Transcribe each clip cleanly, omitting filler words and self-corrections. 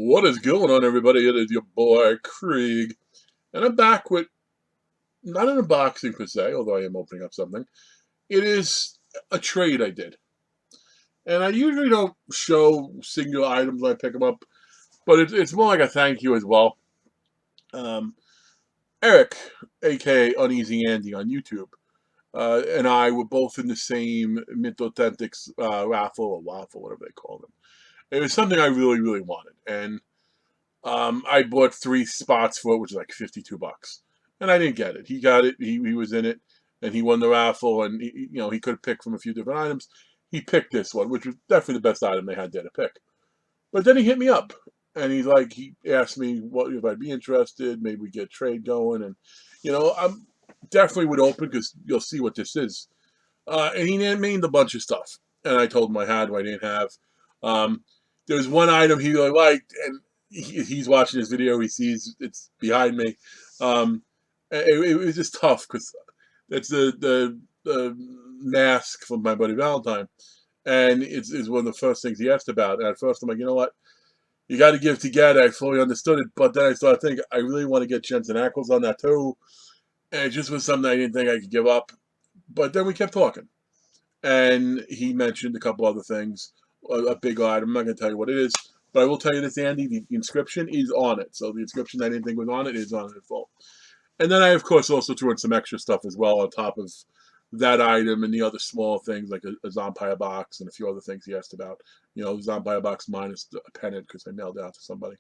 What is going on, everybody? It is your boy, Krieg. And I'm back with not an unboxing per se, although I am opening up something. It is a trade I did. And I usually don't show singular items when I pick them up, but it's more like a thank you as well. Um, Eric, aka Uneasy Andy on YouTube, and I were both in the same Mint Authentics raffle or waffle, whatever they call them. It was something I really, really wanted. And I bought 3 spots for it, which is like $52, and I didn't get it. He got it. He was in it, and he won the raffle. And he could have picked from a few different items. He picked this one, which was definitely the best item they had there to pick. But then he hit me up, and he asked me what if I'd be interested. Maybe we get a trade going, and I'm definitely would open because you'll see what this is. And he named a bunch of stuff, and I told him I had what I didn't have. Um, there was one item he really liked, and he's watching this video. He sees it's behind me. It was just tough because it's the mask from my buddy Valentine, and it's one of the first things he asked about. And at first I'm like, you know what, you got to give together. I fully understood it, but then I started thinking I really want to get Jensen Ackles on that too, and it just was something I didn't think I could give up. But then we kept talking, and he mentioned a couple other things. A big item. I'm not going to tell you what it is, but I will tell you this, Andy. The inscription is on it. So the inscription I didn't think was on it is on it in full. And then I, of course, also threw in some extra stuff as well on top of that item and the other small things like a Zompire box and a few other things he asked about. Zompire box minus a pennant because I mailed it out to somebody.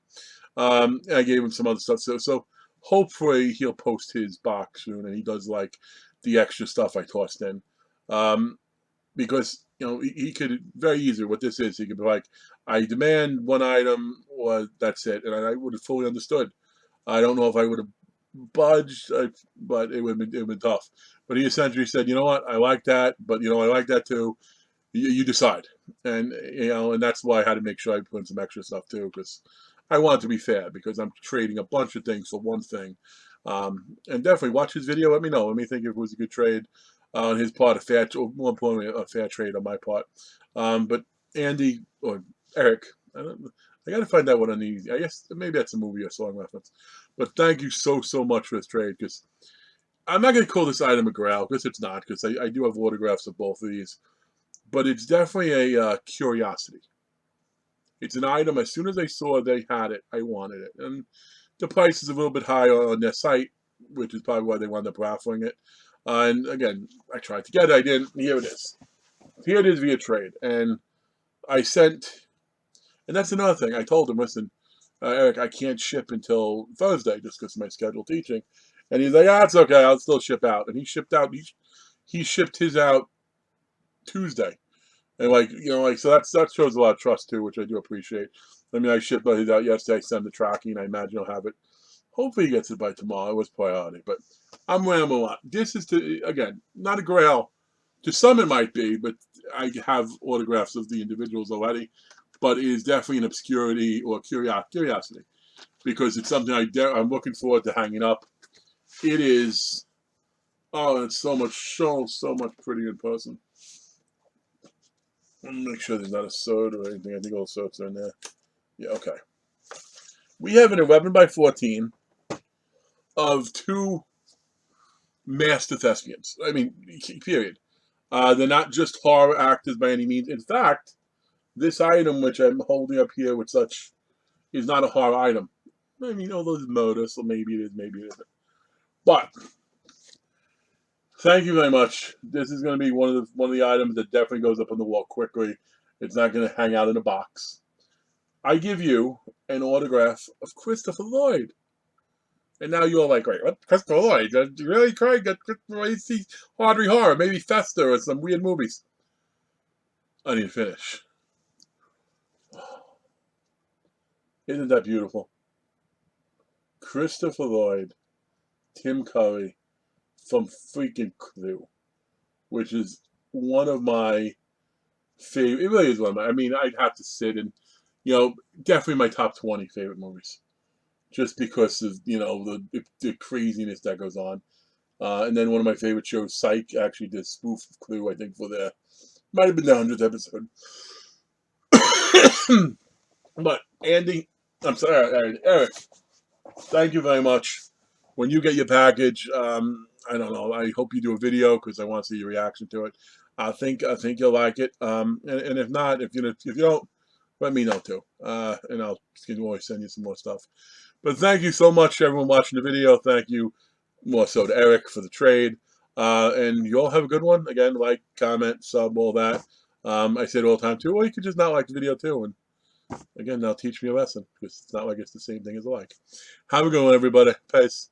And I gave him some other stuff. So hopefully he'll post his box soon, and he does like the extra stuff I tossed in. Because he could very easily, what this is, he could be like, I demand one item or that's it, and I would have fully understood. I don't know if I would have budged, but it would have been tough. But he essentially said, you know what, I like that, but I like that too. You decide, and that's why I had to make sure I put in some extra stuff too, because I want it to be fair, because I'm trading a bunch of things for one thing. And definitely watch his video. Let me know. Let me think if it was a good trade on his part, or more importantly, a fair trade on my part. But Andy or Eric, I got to find out what Uneasy. I guess maybe that's a movie or song reference. But thank you so much for this trade, because I'm not going to call this item a grail, because it's not, because I do have autographs of both of these. But it's definitely a curiosity. It's an item, as soon as I saw they had it, I wanted it. And the price is a little bit higher on their site, which is probably why they wound up raffling it. And again, I tried to get it, I didn't. Here it is. Here it is via trade. And I sent, and that's another thing. I told him, listen, Eric, I can't ship until Thursday just because of my scheduled teaching. And he's like, it's okay, I'll still ship out. And he shipped out, he shipped his out Tuesday. And so that shows a lot of trust too, which I do appreciate. I mean, I shipped his out yesterday, I sent the tracking, I imagine he'll have it. Hopefully he gets it by tomorrow. It was priority, but I'm rambling a lot. This is, again, not a grail. To some it might be, but I have autographs of the individuals already. But it is definitely an obscurity or curiosity, because it's something I'm looking forward to hanging up. It is, it's so much prettier in person. Let me make sure there's not a sword or anything. I think all the swords are in there. Yeah, okay. We have an 11x14 of 2 master thespians. I mean, period. They're not just horror actors by any means. In fact, this item, which I'm holding up here with such, is not a horror item. I mean, there's murder, so maybe it is, maybe it isn't. But thank you very much. This is going to be one of the items that definitely goes up on the wall quickly. It's not going to hang out in a box. I give you an autograph of Christopher Lloyd. And now you're like, wait, what? Christopher Lloyd? Really, Craig? You see Audrey Horror, maybe Fester or some weird movies. I need to finish. Isn't that beautiful? Christopher Lloyd, Tim Curry from freaking Clue, which is one of my favorite. It really is one of my. I mean, I'd have to sit and, definitely my top 20 favorite movies, just because of the craziness that goes on. And then one of my favorite shows, Psych, actually did a spoof of Clue. I think for their might have been the 100th episode. But Andy, I'm sorry, Eric. Thank you very much. When you get your package, I don't know. I hope you do a video because I want to see your reaction to it. I think you'll like it. And if not, if you don't, let me know too. And I'll can always send you some more stuff. But thank you so much to everyone watching the video. Thank you more so to Eric for the trade. And you all have a good one. Again, like, comment, sub, all that. I say it all the time too. Or you could just not like the video too, and again, that'll teach me a lesson because it's not like it's the same thing as a like. Have a good one, everybody. Peace.